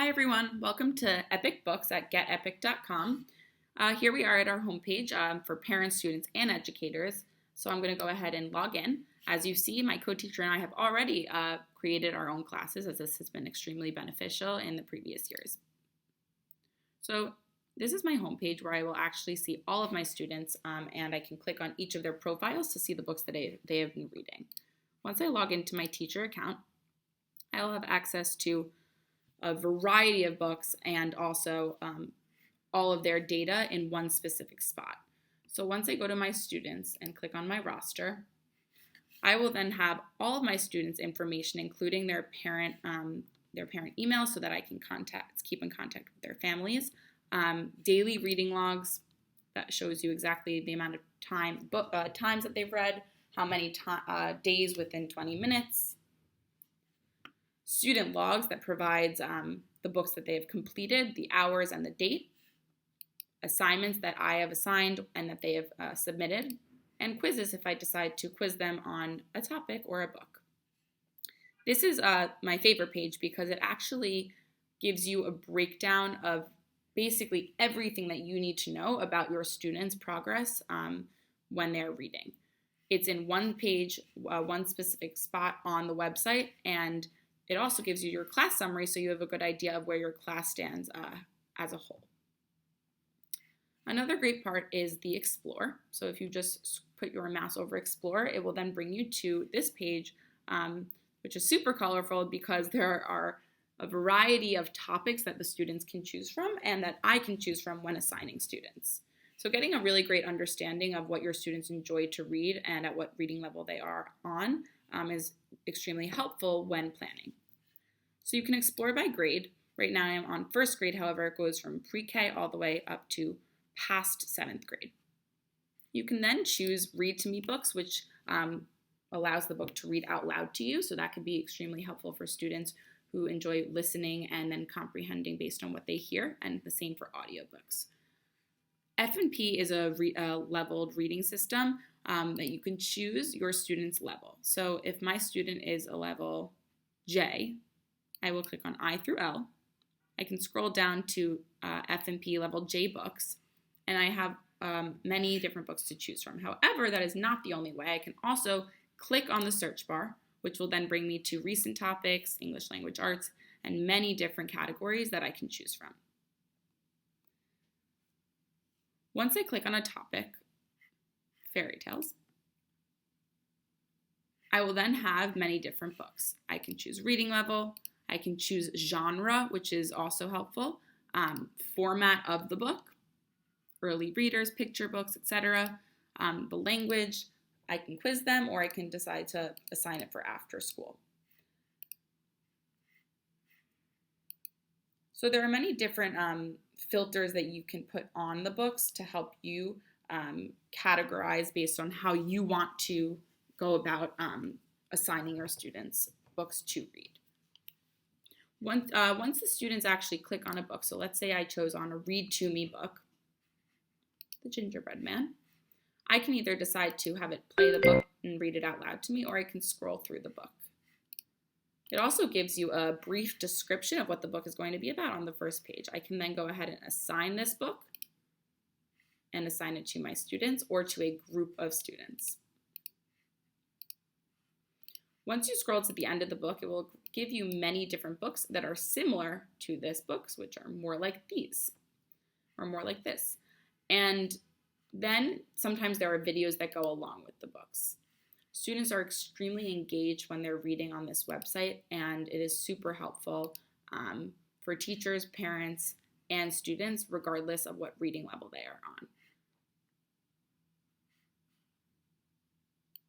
Hi everyone, welcome to Epic Books at getepic.com. Here we are at our homepage for parents, students, and educators. So I'm going to go ahead and log in. As you see, my co-teacher and I have already created our own classes, as this has been extremely beneficial in the previous years. So this is my homepage where I will actually see all of my students and I can click on each of their profiles to see the books that they have been reading. Once I log into my teacher account, I will have access to a variety of books and also all of their data in one specific spot. So once I go to my students and click on my roster, I will then have all of my students' information, including their parent email, so that I can keep in contact with their families. Daily reading logs that shows you exactly the amount of times that they've read, how many days within 20 minutes. Student logs that provides the books that they have completed, the hours and the date, assignments that I have assigned and that they have submitted, and quizzes if I decide to quiz them on a topic or a book. This is my favorite page because it actually gives you a breakdown of basically everything that you need to know about your students' progress when they're reading. It's in one page, one specific spot on the website, and it also gives you your class summary so you have a good idea of where your class stands as a whole. Another great part is the Explore. So if you just put your mouse over Explore, it will then bring you to this page, which is super colorful because there are a variety of topics that the students can choose from and that I can choose from when assigning students. So getting a really great understanding of what your students enjoy to read and at what reading level they are on is extremely helpful when planning. So you can explore by grade. Right now I'm on first grade, however, it goes from pre-K all the way up to past 7th grade. You can then choose Read to Me books, which allows the book to read out loud to you. So that can be extremely helpful for students who enjoy listening and then comprehending based on what they hear, and the same for audiobooks. F&P is a leveled reading system that you can choose your student's level. So if my student is a level J, I will click on I through L. I can scroll down to F&P level J books, and I have many different books to choose from. However, that is not the only way. I can also click on the search bar, which will then bring me to recent topics, English language arts, and many different categories that I can choose from. Once I click on a topic, fairy tales, I will then have many different books. I can choose reading level, I can choose genre, which is also helpful, format of the book, early readers, picture books, etc. The language, I can quiz them or I can decide to assign it for after school. So there are many different filters that you can put on the books to help you categorize based on how you want to go about assigning your students books to read. Once the students actually click on a book, so let's say I chose on a Read to Me book, The Gingerbread Man, I can either decide to have it play the book and read it out loud to me, or I can scroll through the book. It also gives you a brief description of what the book is going to be about on the first page. I can then go ahead and assign this book and assign it to my students or to a group of students. Once you scroll to the end of the book, it will give you many different books that are similar to this book, which are more like these, or more like this. And then sometimes there are videos that go along with the books. Students are extremely engaged when they're reading on this website, and it is super helpful for teachers, parents, and students, regardless of what reading level they are on.